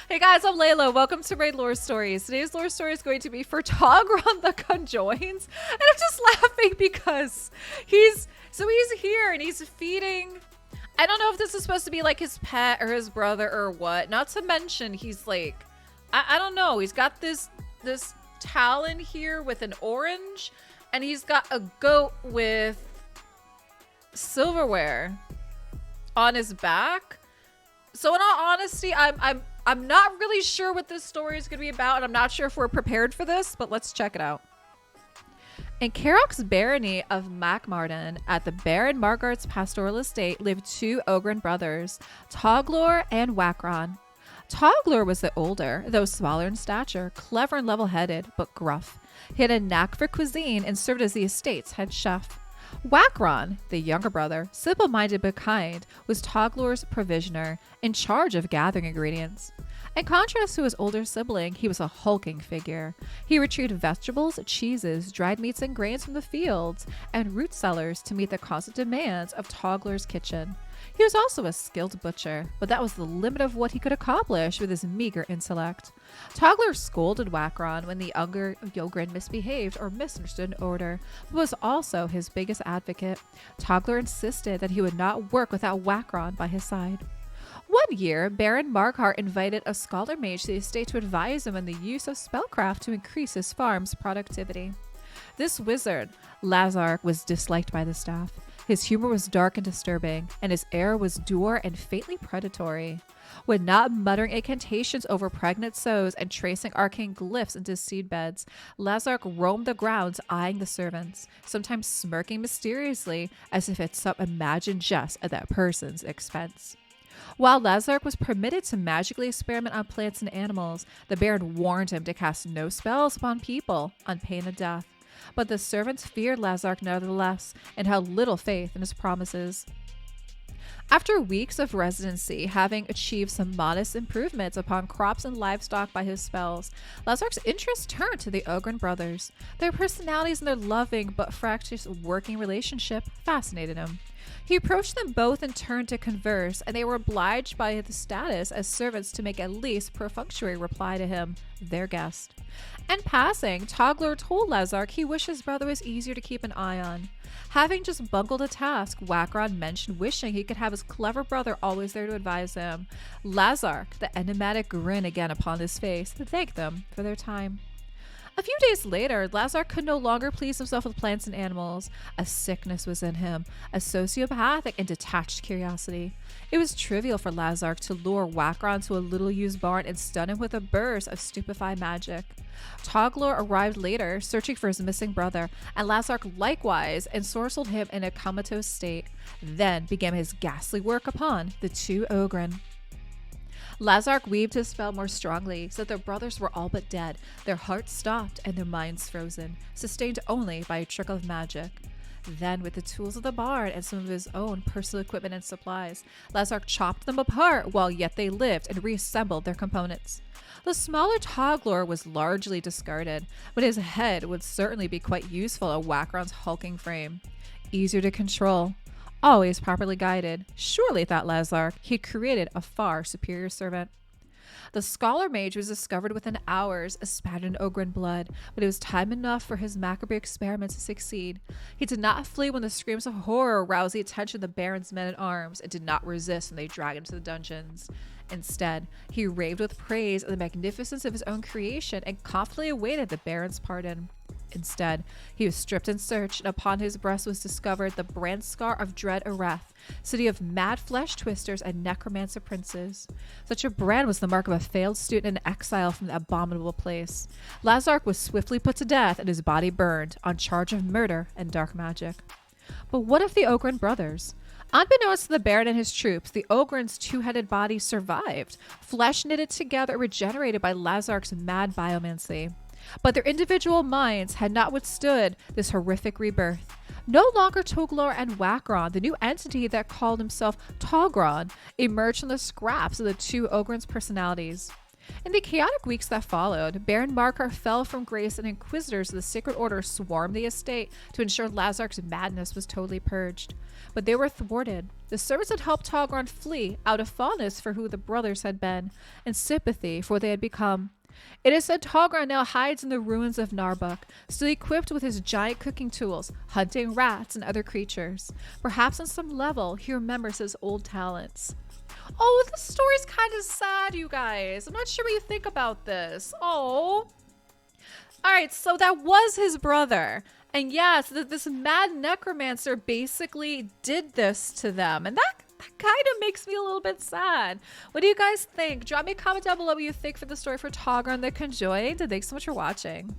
Hey guys, I'm Layla. Welcome to Raid Lore Stories. Today's lore story is going to be for Togron the Conjoined. And I'm just laughing because he's here and he's feeding. I don't know if this is supposed to be like his pet or his brother or what. Not to mention he's like, I don't know. He's got this talon here with an orange, and he's got a goat with silverware on his back. So in all honesty, I'm not really sure what this story is going to be about, and I'm not sure if we're prepared for this, but let's check it out. In Carrock's barony of Macmarden, at the Baron Margart's pastoral estate, lived two Ogren brothers, Toglor and Wakron. Toglor was the older, though smaller in stature, clever and level-headed, but gruff. He had a knack for cuisine and served as the estate's head chef. Wakron, the younger brother, simple-minded but kind, was Toglor's provisioner, in charge of gathering ingredients. In contrast to his older sibling, he was a hulking figure. He retrieved vegetables, cheeses, dried meats and grains from the fields, and root cellars to meet the constant demands of Toglor's kitchen. He was also a skilled butcher, but that was the limit of what he could accomplish with his meager intellect. Toglor scolded Wakron when the younger Ogren misbehaved or misunderstood an order, but was also his biggest advocate. Toglor insisted that he would not work without Wakron by his side. One year, Baron Marghart invited a scholar mage to the estate to advise him on the use of spellcraft to increase his farm's productivity. This wizard, Lazark, was disliked by the staff. His humor was dark and disturbing, and his air was dour and faintly predatory. When not muttering incantations over pregnant sows and tracing arcane glyphs into seedbeds, Lazark roamed the grounds eyeing the servants, sometimes smirking mysteriously as if it's some imagined jest at that person's expense. While Lazark was permitted to magically experiment on plants and animals, the Baron warned him to cast no spells upon people on pain of death. But the servants feared Lazark nevertheless and held little faith in his promises. After weeks of residency, having achieved some modest improvements upon crops and livestock by his spells, Lazark's interest turned to the Ogren brothers. Their personalities and their loving but fractious working relationship fascinated him. He approached them both in turn to converse, and they were obliged by the status as servants to make at least perfunctory reply to him, their guest. In passing, Toglor told Lazark he wished his brother was easier to keep an eye on. Having just bungled a task, Wakron mentioned wishing he could have his clever brother always there to advise him. Lazark, the enigmatic grin again upon his face, thanked them for their time. A few days later, Lazark could no longer please himself with plants and animals. A sickness was in him, a sociopathic and detached curiosity. It was trivial for Lazark to lure Wakron to a little-used barn and stun him with a burst of stupefied magic. Toglor arrived later, searching for his missing brother, and Lazark likewise ensorcelled him in a comatose state. Then began his ghastly work upon the two Ogren. Lazark weaved his spell more strongly, so that their brothers were all but dead, their hearts stopped and their minds frozen, sustained only by a trickle of magic. Then, with the tools of the bard and some of his own personal equipment and supplies, Lazark chopped them apart while yet they lived and reassembled their components. The smaller Toglor was largely discarded, but his head would certainly be quite useful in Wakron's hulking frame. Easier to control. Always properly guided. Surely, thought Lazark, he'd created a far superior servant. The scholar mage was discovered within hours, spattered in Ogren blood, but it was time enough for his macabre experiments to succeed. He did not flee when the screams of horror roused the attention of the Baron's men-at-arms, and did not resist when they dragged him to the dungeons. Instead, he raved with praise of the magnificence of his own creation and confidently awaited the Baron's pardon. Instead, he was stripped and searched, and upon his breast was discovered the brand scar of Dread Areth, city of mad flesh twisters and necromancer princes. Such a brand was the mark of a failed student in exile from the abominable place. Lazark was swiftly put to death and his body burned, on charge of murder and dark magic. But what of the Ogren brothers? Unbeknownst to the Baron and his troops, the Ogren's two-headed body survived, flesh knitted together and regenerated by Lazark's mad biomancy. But their individual minds had not withstood this horrific rebirth. No longer Toglor and Wakron, the new entity that called himself Togron, emerged from the scraps of the two Ogren's personalities. In the chaotic weeks that followed, Baron Markar fell from grace and inquisitors of the Sacred Order swarmed the estate to ensure Lazark's madness was totally purged. But they were thwarted. The servants had helped Togron flee out of fondness for who the brothers had been and sympathy for what they had become. It is said Togron now hides in the ruins of Narbuk, still equipped with his giant cooking tools, hunting rats and other creatures. Perhaps on some level he remembers his old talents. Oh, this story's kind of sad, you guys. I'm not sure what you think about this. Oh. Alright, so that was his brother. And yes, this mad necromancer basically did this to them. And that kind of makes me a little bit sad. What do you guys think? Drop me a comment down below what you think for the story for Togron the Conjoined. And thanks so much for watching.